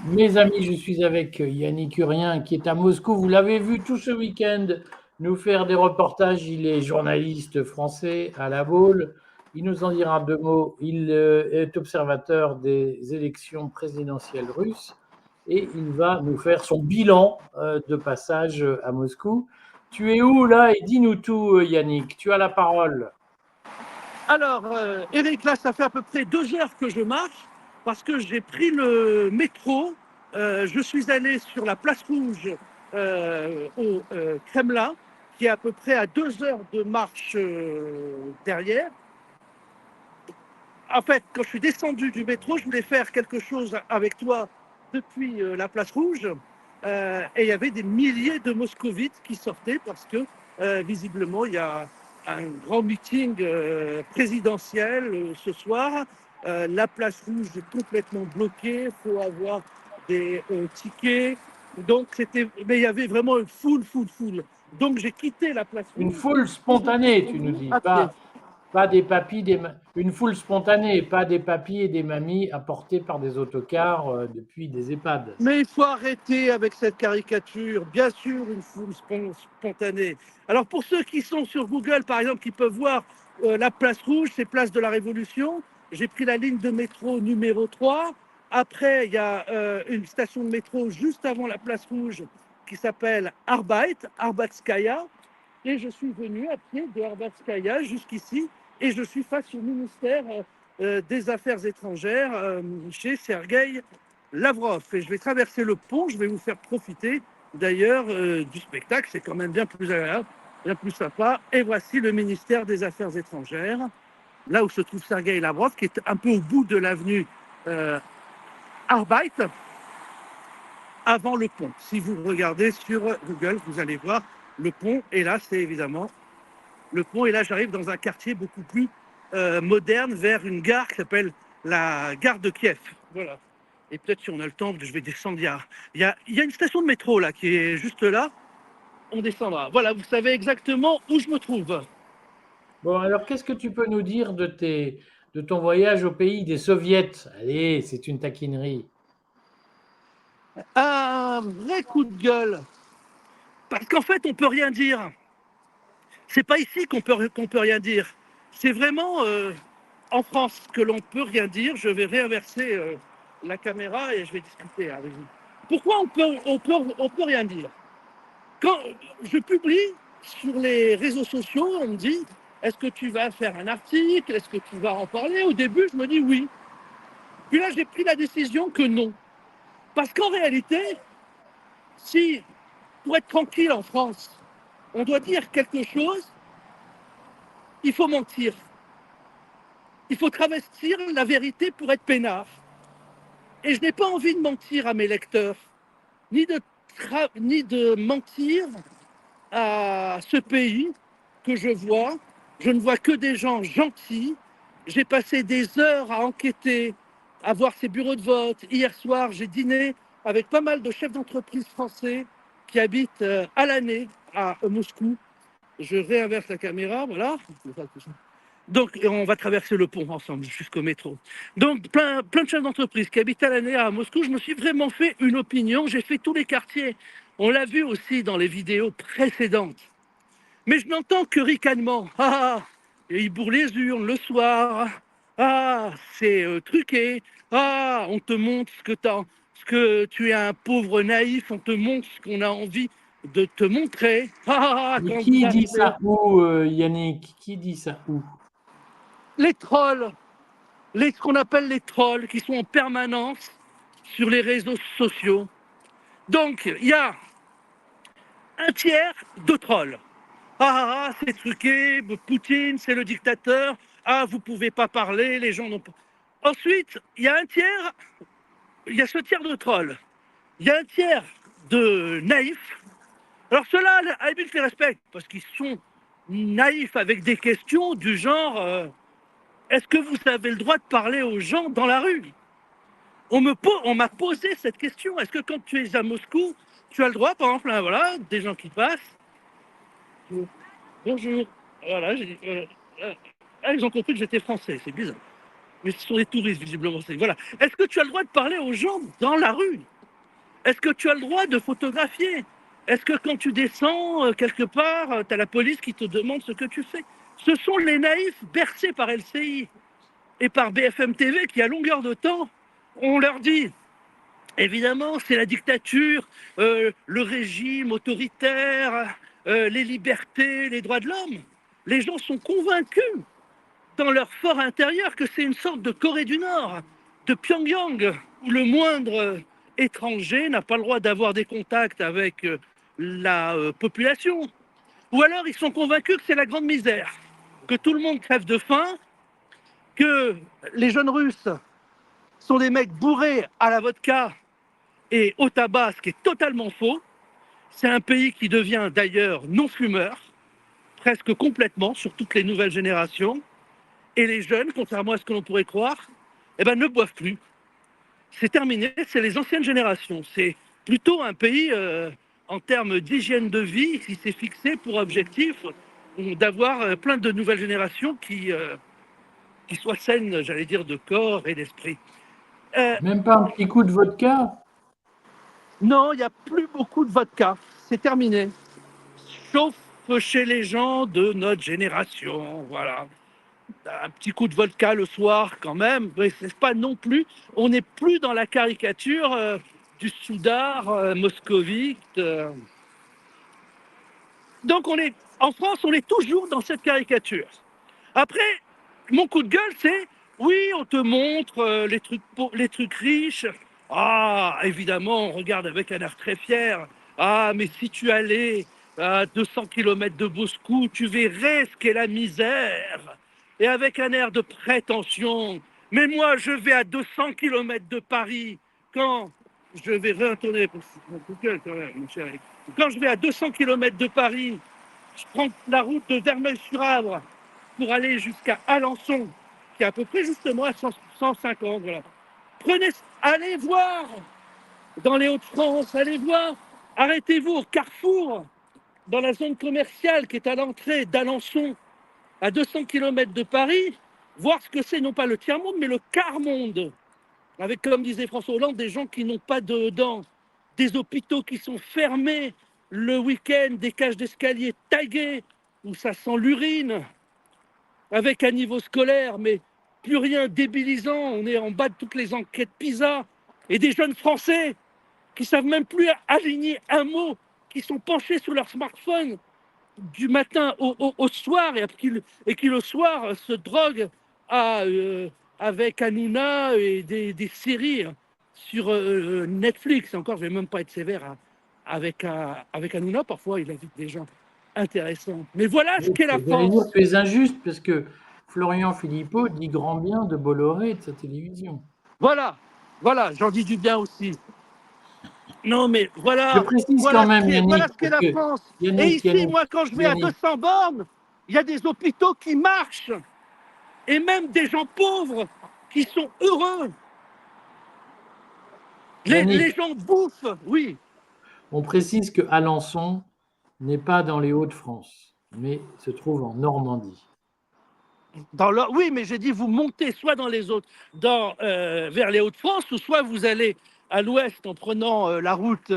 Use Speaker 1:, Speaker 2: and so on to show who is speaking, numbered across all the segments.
Speaker 1: Mes amis, je suis avec Yannick Urien qui est à Moscou. Vous l'avez vu tout ce week-end nous faire des reportages. Il est journaliste français à la Baule. Il nous en dira deux mots. Il est observateur des élections présidentielles russes et il va nous faire son bilan de passage à Moscou. Tu es où là? Et dis-nous tout, Yannick. Tu as la parole.
Speaker 2: Alors, Eric, là, ça fait à peu près 2 heures que je marche parce que j'ai pris le métro. Je suis allé sur la place rouge au Kremlin, qui est à peu près à 2 heures de marche derrière. En fait, quand je suis descendu du métro, je voulais faire quelque chose avec toi depuis la place rouge. Et il y avait des milliers de moscovites qui sortaient parce que visiblement, il y a un grand meeting présidentiel ce soir. La place rouge est complètement bloquée. Il faut avoir des tickets. Donc, mais il y avait vraiment une foule. Donc, j'ai quitté la place
Speaker 1: Une
Speaker 2: rouge
Speaker 1: foule
Speaker 2: et je suis
Speaker 1: spontanée, tu nous
Speaker 2: venu
Speaker 1: dis,
Speaker 2: à pied.
Speaker 1: pas des papis, une foule spontanée, pas des papis et des mamies apportés par des autocars depuis des EHPAD.
Speaker 2: Mais il faut arrêter avec cette caricature. Bien sûr, une foule spontanée. Alors, pour ceux qui sont sur Google, par exemple, qui peuvent voir la place rouge, c'est place de la Révolution. J'ai pris la ligne de métro numéro 3. Après, il y a une station de métro juste avant la place rouge qui s'appelle Arbatskaya. Et je suis venu à pied de Arbatskaya jusqu'ici. Et je suis face au ministère des Affaires étrangères chez Sergueï Lavrov. Et je vais traverser le pont, je vais vous faire profiter d'ailleurs du spectacle, c'est quand même bien plus agréable, bien plus sympa. Et voici le ministère des Affaires étrangères, là où se trouve Sergueï Lavrov, qui est un peu au bout de l'avenue Arbeit, avant le pont. Si vous regardez sur Google, vous allez voir le pont, et là c'est évidemment le pont, et là j'arrive dans un quartier beaucoup plus moderne, vers une gare qui s'appelle la gare de Kiev. Voilà. Et peut-être si on a le temps, je vais descendre. Il y a une station de métro là qui est juste là. On descendra. Voilà, vous savez exactement où je me trouve.
Speaker 1: Bon, alors qu'est-ce que tu peux nous dire de ton voyage au pays des soviets? Allez, c'est une taquinerie.
Speaker 2: Un vrai coup de gueule. Parce qu'en fait, on peut rien dire. C'est pas ici qu'on peut rien dire. C'est vraiment en France que l'on peut rien dire. Je vais réinverser la caméra et je vais discuter avec vous. Pourquoi on peut rien dire? Quand je publie sur les réseaux sociaux, on me dit est-ce que tu vas faire un article? Est-ce que tu vas en parler? Au début, je me dis oui. Puis là, j'ai pris la décision que non. Parce qu'en réalité, si pour être tranquille en France, on doit dire quelque chose, il faut mentir. Il faut travestir la vérité pour être peinard. Et je n'ai pas envie de mentir à mes lecteurs, ni de mentir à ce pays que je vois. Je ne vois que des gens gentils. J'ai passé des heures à enquêter, à voir ces bureaux de vote. Hier soir, j'ai dîné avec pas mal de chefs d'entreprise français qui habitent à l'année à Moscou. Je réinverse la caméra, voilà. Donc, on va traverser le pont ensemble jusqu'au métro. Donc, plein de chefs d'entreprise qui habitent à l'année à Moscou. Je me suis vraiment fait une opinion. J'ai fait tous les quartiers. On l'a vu aussi dans les vidéos précédentes. Mais je n'entends que ricanement. Ah, et ils bourrent les urnes le soir. Ah, c'est truqué. Ah, on te montre ce que tu es un pauvre naïf. On te montre ce qu'on a envie de te montrer. Ah,
Speaker 1: Mais
Speaker 2: quand vous
Speaker 1: qui dit
Speaker 2: arrivez.
Speaker 1: ça où, Yannick? Qui dit ça où?
Speaker 2: Les trolls, ce qu'on appelle les trolls, qui sont en permanence sur les réseaux sociaux. Donc, il y a un tiers de trolls. C'est truqué, Poutine, c'est le dictateur. Ah, vous pouvez pas parler, les gens n'ont pas. Ensuite, il y a ce tiers de trolls. Il y a un tiers de naïfs. Alors ceux-là, à la limite, je les respecte, parce qu'ils sont naïfs avec des questions du genre est-ce que vous avez le droit de parler aux gens dans la rue? On m'a posé cette question. Est-ce que quand tu es à Moscou, tu as le droit, par exemple, voilà, des gens qui passent, bonjour, voilà, ils ont compris que j'étais français, c'est bizarre. Mais ce sont des touristes, visiblement. Voilà. Est-ce que tu as le droit de parler aux gens dans la rue? Est-ce que tu as le droit de photographier? Est-ce que quand tu descends quelque part, tu as la police qui te demande ce que tu fais? Ce sont les naïfs bercés par LCI et par BFM TV qui, à longueur de temps, on leur dit, évidemment, c'est la dictature, le régime autoritaire, les libertés, les droits de l'homme. Les gens sont convaincus dans leur fort intérieur que c'est une sorte de Corée du Nord, de Pyongyang, où le moindre étranger n'a pas le droit d'avoir des contacts avec la population. Ou alors ils sont convaincus que c'est la grande misère, que tout le monde crève de faim, que les jeunes Russes sont des mecs bourrés à la vodka et au tabac, ce qui est totalement faux. C'est un pays qui devient d'ailleurs non-fumeur, presque complètement, sur toutes les nouvelles générations. Et les jeunes, contrairement à ce que l'on pourrait croire, eh ben, ne boivent plus. C'est terminé, c'est les anciennes générations. C'est plutôt un pays, en termes d'hygiène de vie, qui s'est fixé pour objectif d'avoir plein de nouvelles générations qui soient saines, j'allais dire, de corps et d'esprit.
Speaker 1: Même pas un petit coup de vodka?
Speaker 2: Non, il n'y a plus beaucoup de vodka. C'est terminé. Sauf chez les gens de notre génération, voilà. Un petit coup de vodka le soir quand même, mais c'est pas non plus, on n'est plus dans la caricature du soudard moscovite. Donc en France, on est toujours dans cette caricature. Après, mon coup de gueule, c'est, oui, on te montre les trucs riches. Ah, évidemment, on regarde avec un air très fier. Ah, mais si tu allais à 200 km de Moscou, tu verrais ce qu'est la misère. Et avec un air de prétention. Mais moi, je vais à 200 km de Paris. Quand je vais retourner, mon coup de gueule quand même, mon chéri. Quand je vais à 200 km de Paris, je prends la route de Verneuil-sur-Avre pour aller jusqu'à Alençon, qui est à peu près justement à 150. Voilà. Allez voir dans les Hauts-de-France, allez voir, arrêtez-vous au Carrefour, dans la zone commerciale qui est à l'entrée d'Alençon, à 200 km de Paris, voir ce que c'est, non pas le tiers-monde, mais le quart-monde. Avec, comme disait François Hollande, des gens qui n'ont pas de dents, des hôpitaux qui sont fermés le week-end, des cages d'escalier taguées, où ça sent l'urine, avec un niveau scolaire, mais plus rien débilisant, on est en bas de toutes les enquêtes PISA, et des jeunes Français qui savent même plus aligner un mot, qui sont penchés sur leur smartphone du matin au soir, et qui le soir se droguent avec Hanouna et des séries sur Netflix. Encore, je ne vais même pas être sévère avec Hanouna, parfois il invite des gens intéressants. Mais voilà ce qu'est la
Speaker 1: J'allais dire,
Speaker 2: France.
Speaker 1: tu es injuste parce que Florian Philippot dit grand bien de Bolloré et de sa télévision.
Speaker 2: Voilà, voilà, j'en dis du bien aussi. Non, mais
Speaker 1: Je précise quand même,
Speaker 2: voilà
Speaker 1: Yannick,
Speaker 2: ce qu'est
Speaker 1: parce
Speaker 2: la
Speaker 1: que
Speaker 2: France. Et
Speaker 1: Yannick,
Speaker 2: ici, moi, quand je vais à
Speaker 1: Yannick,
Speaker 2: 200 bornes, il y a des hôpitaux qui marchent. Et même des gens pauvres qui sont heureux. Les
Speaker 1: Yannick,
Speaker 2: gens bouffent, oui.
Speaker 1: on précise que Alençon n'est pas dans les Hauts-de-France, mais se trouve en Normandie.
Speaker 2: Oui, mais j'ai dit, vous montez soit dans les autres, vers les Hauts-de-France, ou soit vous allez à l'ouest en prenant la route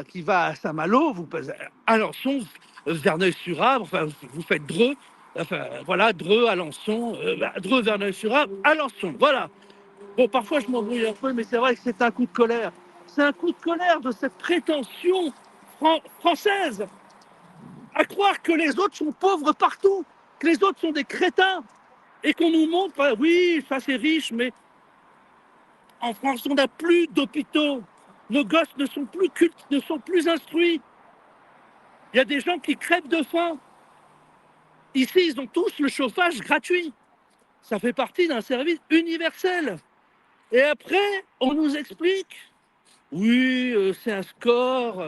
Speaker 2: qui va à Saint-Malo, vous passez à Alençon, Verneuil-sur-Avre, enfin, vous faites Dreux, enfin, voilà, Dreux, Alençon, Dreux, Verneuil-sur-Avre, Alençon, voilà. Bon, parfois je m'embrouille un peu, mais c'est vrai que c'est un coup de colère. C'est un coup de colère de cette prétention française à croire que les autres sont pauvres partout, que les autres sont des crétins, et qu'on nous montre, oui, ça c'est riche, mais en France, on n'a plus d'hôpitaux. Nos gosses ne sont plus cultes, ne sont plus instruits. Il y a des gens qui crèvent de faim. Ici, ils ont tous le chauffage gratuit. Ça fait partie d'un service universel. Et après, on nous explique, oui, c'est un score,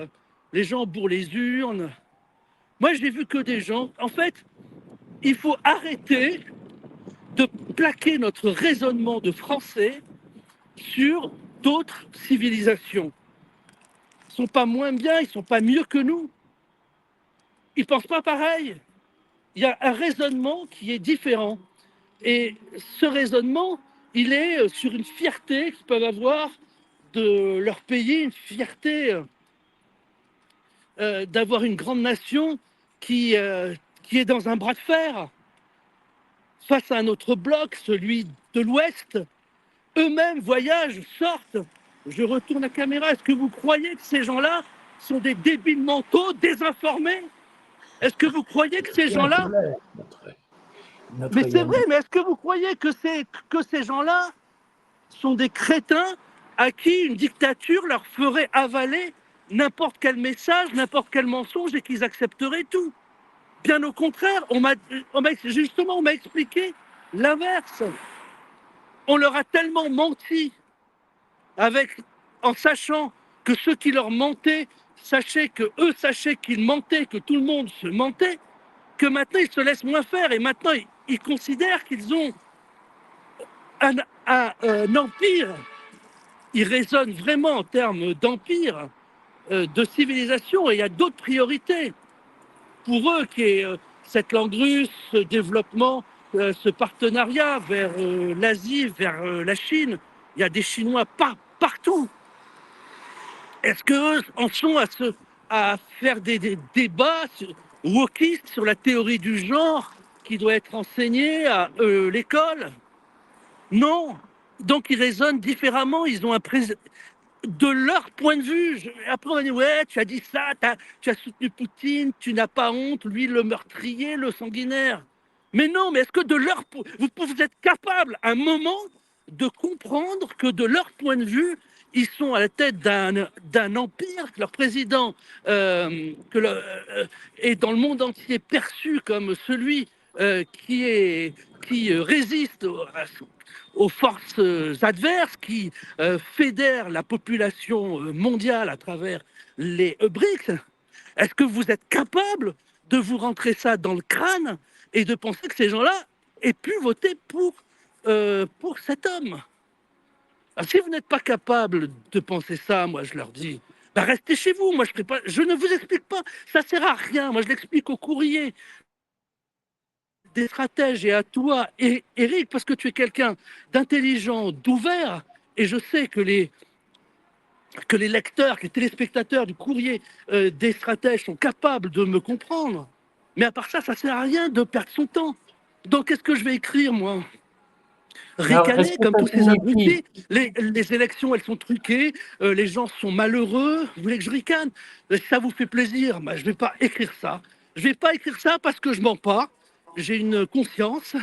Speaker 2: les gens bourrent les urnes. Moi, j'ai vu que des gens. En fait, il faut arrêter de plaquer notre raisonnement de français sur d'autres civilisations. Ils ne sont pas moins bien, ils ne sont pas mieux que nous. Ils ne pensent pas pareil. Il y a un raisonnement qui est différent. Et ce raisonnement, il est sur une fierté qu'ils peuvent avoir de leur pays, une fierté d'avoir une grande nation qui est dans un bras de fer face à un autre bloc, celui de l'Ouest. Eux-mêmes voyagent, sortent. Je retourne la caméra. Est-ce que vous croyez que ces gens-là sont des débiles mentaux, désinformés? Est-ce que vous croyez que ces gens-là... Mais c'est vrai, mais est-ce que vous croyez que ces gens-là sont des crétins à qui une dictature leur ferait avaler n'importe quel message, n'importe quel mensonge et qu'ils accepteraient tout? Bien au contraire, on m'a expliqué l'inverse. On leur a tellement menti en sachant que ceux qui leur mentaient sachaient qu'ils mentaient, que tout le monde se mentait, que maintenant ils se laissent moins faire et maintenant ils considèrent qu'ils ont un empire. Ils raisonnent vraiment en termes d'empire, de civilisation, et il y a d'autres priorités pour eux qui est cette langue russe, ce développement, ce partenariat vers l'Asie, vers la Chine. Il y a des Chinois partout. Est-ce qu'eux en sont à faire des débats wokistes sur la théorie du genre qui doit être enseignée à l'école? Non. Donc ils raisonnent différemment, ils ont de leur point de vue. Après on va dire, ouais, tu as dit ça, tu as soutenu Poutine, tu n'as pas honte, lui le meurtrier, le sanguinaire. Mais non, mais est-ce que vous êtes capable à un moment de comprendre que de leur point de vue, ils sont à la tête d'un empire, que leur président est dans le monde entier perçu comme celui qui résiste aux forces adverses, qui fédère la population mondiale à travers les BRICS? Est-ce que vous êtes capable de vous rentrer ça dans le crâne et de penser que ces gens-là aient pu voter pour cet homme? Alors, si vous n'êtes pas capable de penser ça, moi je leur dis, bah restez chez vous, moi je ne vous explique pas, ça sert à rien, moi je l'explique au courrier des stratèges et à toi, Eric, parce que tu es quelqu'un d'intelligent, d'ouvert, et je sais que les lecteurs, que les téléspectateurs du courrier des stratèges sont capables de me comprendre. Mais à part ça, ça sert à rien de perdre son temps. Donc qu'est-ce que je vais écrire, moi? Ricaner comme tous ces abrutis. Les élections, elles sont truquées, les gens sont malheureux. Vous voulez que je ricane? Si ça vous fait plaisir, bah, je ne vais pas écrire ça. Je ne vais pas écrire ça parce que je mens pas. J'ai une conscience.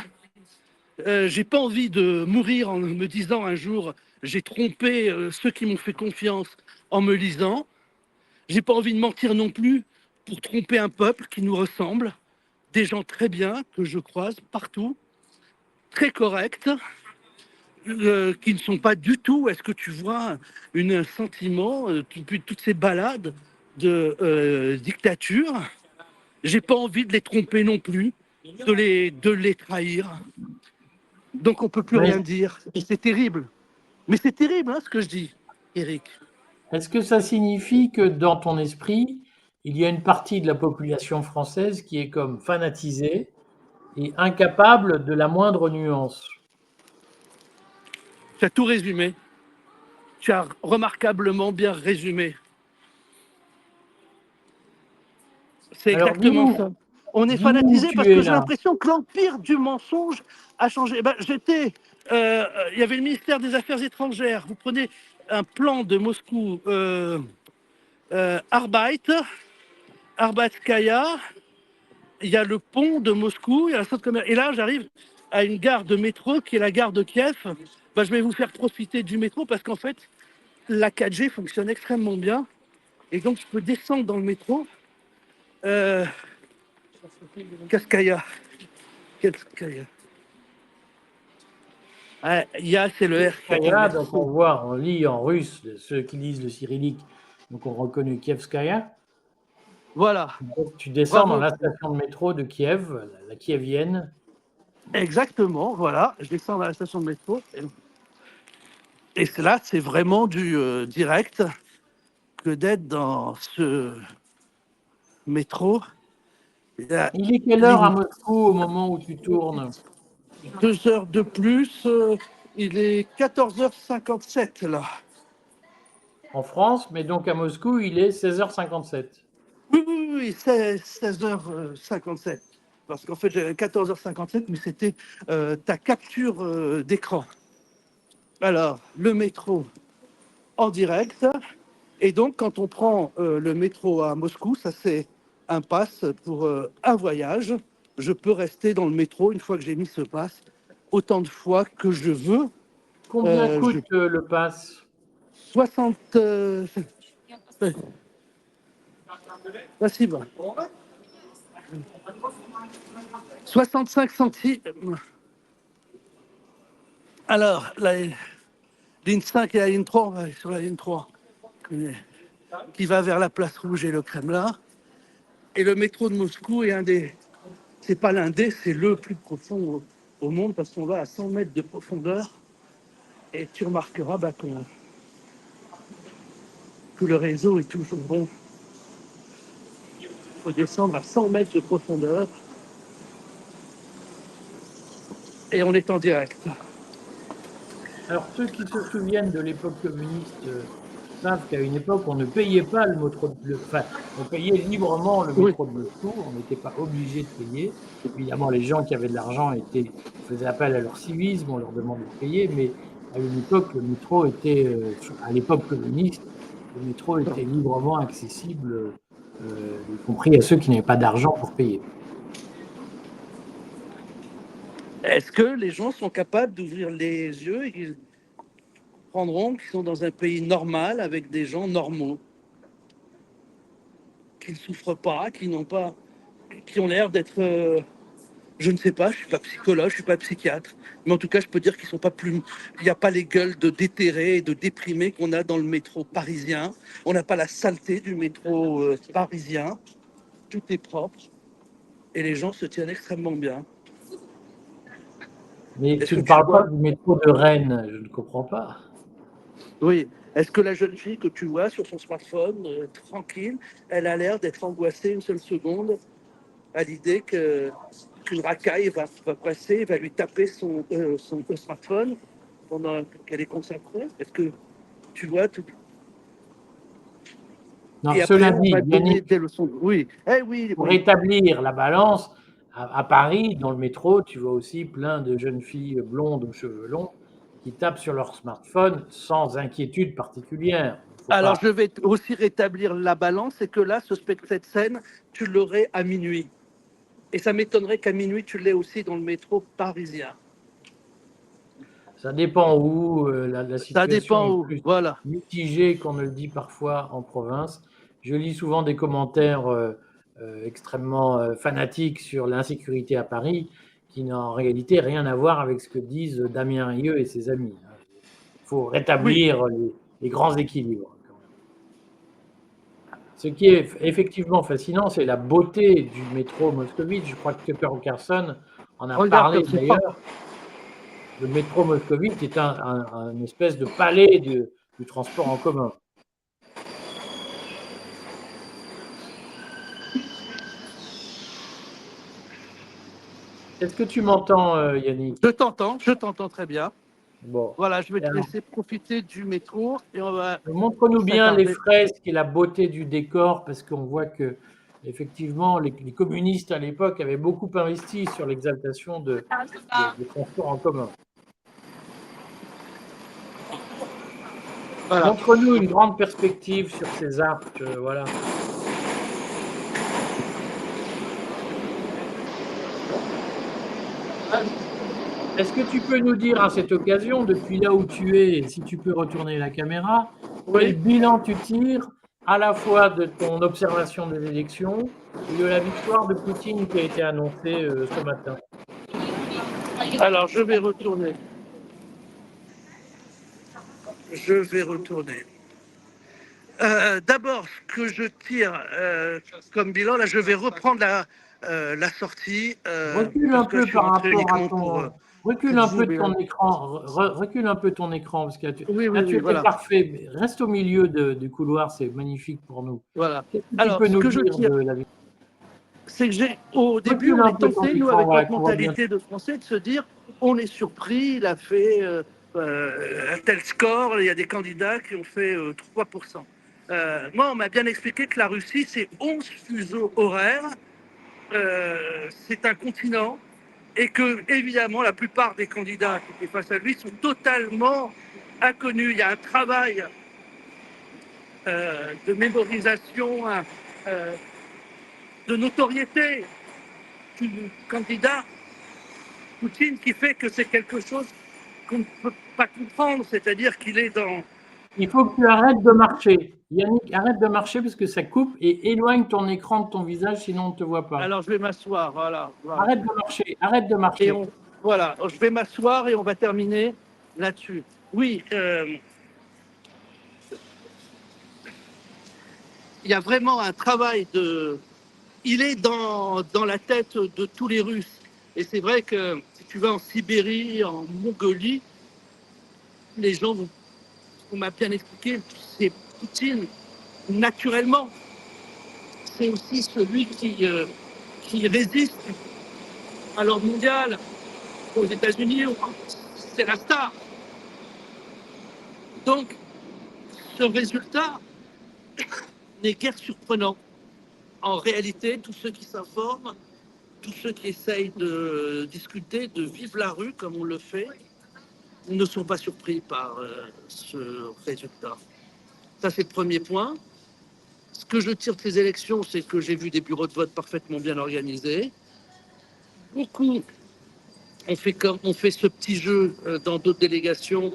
Speaker 2: J'ai pas envie de mourir en me disant un jour j'ai trompé ceux qui m'ont fait confiance en me lisant. J'ai pas envie de mentir non plus pour tromper un peuple qui nous ressemble, des gens très bien que je croise partout, très corrects, qui ne sont pas du tout, est-ce que tu vois, un sentiment, depuis toutes ces balades de dictature. J'ai pas envie de les tromper non plus, de les trahir. Donc on peut plus rien dire. Et c'est terrible. Mais c'est terrible hein, ce que je dis, Eric.
Speaker 1: Est-ce que ça signifie que dans ton esprit, il y a une partie de la population française qui est comme fanatisée et incapable de la moindre nuance?
Speaker 2: Tu as tout résumé. Tu as remarquablement bien résumé. C'est exactement ça. On est fanatisé parce que j'ai l'impression que l'empire du mensonge a changé. Ben, il y avait le ministère des Affaires étrangères. Vous prenez un plan de Moscou, Arbatskaya, il y a le pont de Moscou, il y a la centre commercial. Et là, j'arrive à une gare de métro qui est la gare de Kiev. Ben, je vais vous faire profiter du métro parce qu'en fait, la 4G fonctionne extrêmement bien. Et donc, je peux descendre dans le métro. Kaskaya. Ya, c'est le R.
Speaker 1: Kievskaya, donc on lit en russe, ceux qui lisent le cyrillique, donc on reconnaît Kievskaya.
Speaker 2: Voilà.
Speaker 1: Donc, tu descends dans la station de métro de Kiev, la kievienne.
Speaker 2: Exactement, voilà. Je descends dans la station de métro. Et là, c'est vraiment du direct que d'être dans ce métro.
Speaker 1: Il est quelle heure à Moscou au moment où tu tournes?
Speaker 2: 2 heures de plus. Il est 14h57 là.
Speaker 1: en France, mais donc à Moscou, il est 16h57.
Speaker 2: Oui, c'est 16h57. Parce qu'en fait, j'avais 14h57, mais c'était ta capture d'écran. Alors, le métro en direct. Et donc, quand on prend le métro à Moscou, ça c'est un pass pour un voyage. Je peux rester dans le métro une fois que j'ai mis ce pass autant de fois que je veux.
Speaker 1: Combien
Speaker 2: Je
Speaker 1: coûte le pass?
Speaker 2: 60 passive. 65 centimes. Alors, la ligne 5 et la ligne 3, on va aller sur la ligne 3, qui va vers la place Rouge et le Kremlin. Et le métro de Moscou est un des... C'est pas l'un des, c'est le plus profond au monde parce qu'on va à 100 mètres de profondeur. Et tu remarqueras que le réseau est toujours bon. Il faut descendre à 100 mètres de profondeur. Et on est en direct.
Speaker 1: Alors, ceux qui se souviennent de l'époque communiste savent qu'à une époque, on ne payait pas le métro, enfin, on payait librement le
Speaker 2: Oui.
Speaker 1: métro de Moscou, on n'était pas obligé de payer. Évidemment, les gens qui avaient de l'argent faisaient appel à leur civisme, on leur demandait de payer, mais à une époque, le métro était, à l'époque communiste, le métro était librement accessible, y compris à ceux qui n'avaient pas d'argent pour payer.
Speaker 2: Est-ce que les gens sont capables d'ouvrir les yeux et qu'ils comprendront qu'ils sont dans un pays normal avec des gens normaux, qui ne souffrent pas, qui ont l'air d'être, je ne sais pas, je suis pas psychologue, je suis pas psychiatre, mais en tout cas, je peux dire qu'ils sont pas plus, il n'y a pas les gueules de déterrés et de déprimés qu'on a dans le métro parisien. On n'a pas la saleté du métro parisien. Tout est propre et les gens se tiennent extrêmement bien.
Speaker 1: Mais
Speaker 2: Est-ce
Speaker 1: tu
Speaker 2: que
Speaker 1: ne
Speaker 2: tu
Speaker 1: parles pas
Speaker 2: vois?
Speaker 1: du métro de Rennes, je ne comprends pas.
Speaker 2: Oui. Est-ce que la jeune fille que tu vois sur son smartphone, tranquille, elle a l'air d'être angoissée une seule seconde à l'idée qu'une racaille va passer, va lui taper son smartphone pendant qu'elle est concentrée? Est-ce que tu vois tout?
Speaker 1: Non,
Speaker 2: Et après,
Speaker 1: cela
Speaker 2: on
Speaker 1: dit,
Speaker 2: va donner
Speaker 1: Yannick,
Speaker 2: des leçons. Oui, eh oui,
Speaker 1: pour
Speaker 2: oui.
Speaker 1: rétablir la balance, à Paris, dans le métro, tu vois aussi plein de jeunes filles blondes aux cheveux longs qui tapent sur leur smartphone sans inquiétude particulière. Il faut
Speaker 2: Alors, je
Speaker 1: pas.
Speaker 2: vais aussi rétablir la balance, et que là, cette scène, tu l'aurais à minuit. Et ça m'étonnerait qu'à minuit, tu l'aies aussi dans le métro parisien.
Speaker 1: Ça dépend où. La
Speaker 2: Ça
Speaker 1: situation
Speaker 2: dépend
Speaker 1: est
Speaker 2: où.
Speaker 1: plus
Speaker 2: Voilà.
Speaker 1: mitigée qu'on ne le dit parfois en province. Je lis souvent des commentaires extrêmement fanatiques sur l'insécurité à Paris, qui n'ont en réalité rien à voir avec ce que disent Damien Rieu et ses amis. Il faut
Speaker 2: Oui.
Speaker 1: rétablir les grands équilibres, quand même. Ce qui est effectivement fascinant, c'est la beauté du métro moscovite. Je crois que Tucker Carlson en a
Speaker 2: Regarde
Speaker 1: parlé
Speaker 2: comme c'est propre.
Speaker 1: d'ailleurs. Le métro moscovite est une espèce de palais du transport en commun. Est-ce que tu m'entends, Yannick?
Speaker 2: Je t'entends très bien.
Speaker 1: Bon.
Speaker 2: Voilà, je vais
Speaker 1: Et
Speaker 2: te
Speaker 1: alors,
Speaker 2: laisser profiter du métro et on va
Speaker 1: montre-nous bien les
Speaker 2: s'attarder.
Speaker 1: fresques et la beauté du décor, parce qu'on voit que, effectivement, les communistes à l'époque avaient beaucoup investi sur l'exaltation des transports en commun.
Speaker 2: Voilà.
Speaker 1: Montre-nous une grande perspective sur ces arcs, voilà. Est-ce que tu peux nous dire à cette occasion, depuis là où tu es, et si tu peux retourner la caméra, quel
Speaker 2: Oui.
Speaker 1: bilan tu tires à la fois de ton observation des élections et de la victoire de Poutine qui a été annoncée ce matin?
Speaker 2: Alors, je vais retourner. Je vais retourner. D'abord, ce que je tire comme bilan, là, je vais reprendre la sortie
Speaker 1: Recule un
Speaker 2: parce que je
Speaker 1: peu
Speaker 2: suis
Speaker 1: par
Speaker 2: rentré
Speaker 1: rapport à
Speaker 2: uniquement
Speaker 1: ton.
Speaker 2: pour
Speaker 1: Recule un
Speaker 2: vous.
Speaker 1: peu de
Speaker 2: Mais,
Speaker 1: ton écran. Recule un peu ton écran, parce que là, tu étais
Speaker 2: voilà.
Speaker 1: parfait. Reste au milieu du couloir, c'est magnifique pour nous.
Speaker 2: Voilà.
Speaker 1: Qu'est-ce que tu
Speaker 2: Alors,
Speaker 1: peux
Speaker 2: ce
Speaker 1: nous
Speaker 2: que je
Speaker 1: dire
Speaker 2: tire,
Speaker 1: de la victoire?
Speaker 2: c'est que au début,
Speaker 1: Recule
Speaker 2: on
Speaker 1: un
Speaker 2: est
Speaker 1: peu ton
Speaker 2: tenté, nous,
Speaker 1: écran,
Speaker 2: avec
Speaker 1: voilà,
Speaker 2: notre
Speaker 1: qu'on voit bien.
Speaker 2: mentalité de Français, de se dire, on est surpris, il a fait un tel score, il y a des candidats qui ont fait 3%. Moi, on m'a bien expliqué que la Russie, c'est 11 fuseaux horaires, c'est un continent, et que, évidemment, la plupart des candidats qui étaient face à lui sont totalement inconnus. Il y a un travail de mémorisation, de notoriété du candidat Poutine qui fait que c'est quelque chose qu'on ne peut pas comprendre, c'est-à-dire qu'il est dans...
Speaker 1: Il faut que tu arrêtes de marcher. Yannick, arrête de marcher parce que ça coupe et éloigne ton écran de ton visage, sinon on ne te voit pas.
Speaker 2: Alors je vais m'asseoir, voilà.
Speaker 1: Arrête de marcher, arrête de marcher.
Speaker 2: Voilà, je vais m'asseoir et on va terminer là-dessus. Oui, il y a vraiment un travail de... Il est dans la tête de tous les Russes. Et c'est vrai que si tu vas en Sibérie, en Mongolie, les gens, on m'a bien expliqué, c'est Poutine, naturellement. C'est aussi celui qui résiste à l'ordre mondial. Aux États-Unis, c'est la star. Donc, ce résultat n'est guère surprenant. En réalité, tous ceux qui s'informent, tous ceux qui essayent de discuter, de vivre la rue comme on le fait, ne sont pas surpris par ce résultat. Ça, c'est le premier point. Ce que je tire de ces élections, c'est que j'ai vu des bureaux de vote parfaitement bien organisés. Beaucoup ont fait ce petit jeu dans d'autres délégations,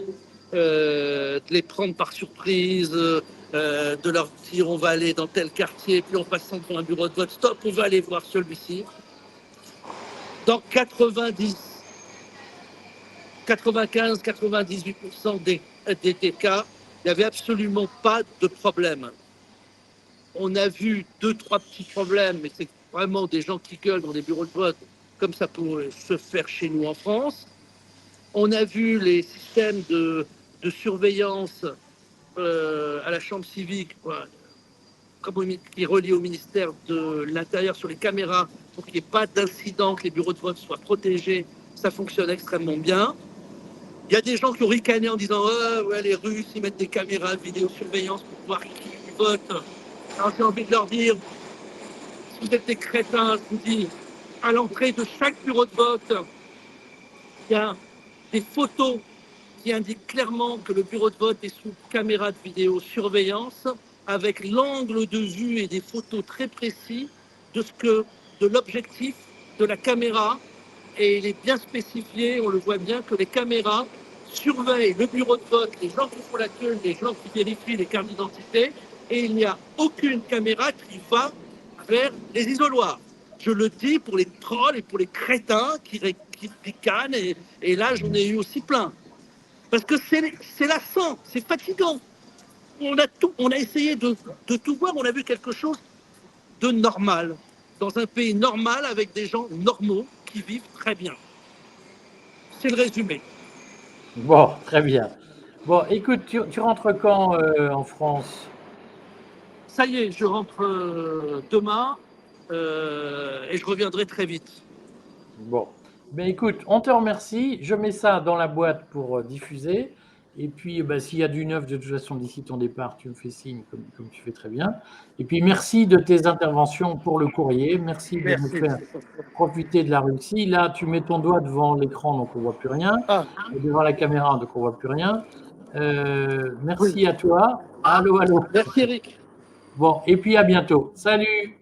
Speaker 2: de les prendre par surprise, de leur dire on va aller dans tel quartier, puis en passant devant un bureau de vote, stop, on va aller voir celui-ci. Dans 95-98% des cas, il n'y avait absolument pas de problème. On a vu 2-3 petits problèmes, mais c'est vraiment des gens qui gueulent dans des bureaux de vote, comme ça pourrait se faire chez nous en France. On a vu les systèmes de surveillance à la chambre civique, qui est relié au ministère de l'Intérieur sur les caméras, pour qu'il n'y ait pas d'incident, que les bureaux de vote soient protégés. Ça fonctionne extrêmement bien. Il y a des gens qui ont ricané en disant ouais, les Russes, ils mettent des caméras de vidéosurveillance pour voir qui vote. Alors j'ai envie de leur dire, si vous êtes des crétins, je vous dis, à l'entrée de chaque bureau de vote, il y a des photos qui indiquent clairement que le bureau de vote est sous caméra de vidéosurveillance, avec l'angle de vue et des photos très précis de l'objectif de la caméra. Et il est bien spécifié, on le voit bien, que les caméras surveillent le bureau de vote, les gens qui font la queue, les gens qui vérifient les cartes d'identité, et il n'y a aucune caméra qui va vers les isoloirs. Je le dis pour les trolls et pour les crétins qui ricanent, et là j'en ai eu aussi plein. Parce que c'est lassant, c'est fatigant. On a essayé de tout voir, on a vu quelque chose de normal, dans un pays normal avec des gens normaux qui vivent très bien. C'est le résumé.
Speaker 1: Bon, très bien. Bon, écoute, tu rentres quand en France?
Speaker 2: Ça y est, je rentre demain et je reviendrai très vite.
Speaker 1: Bon, ben écoute, on te remercie. Je mets ça dans la boîte pour diffuser. Et puis, ben, s'il y a du neuf, de toute façon, d'ici ton départ, tu me fais signe, comme tu fais très bien. Et puis, merci de tes interventions pour le courrier. Merci de nous faire profiter de la Russie. Là, tu mets ton doigt devant l'écran, donc on ne voit plus rien. Devant la caméra, donc on ne voit plus rien. Merci à toi. Allô, allô.
Speaker 2: Merci, Eric.
Speaker 1: Bon, et puis à bientôt. Salut.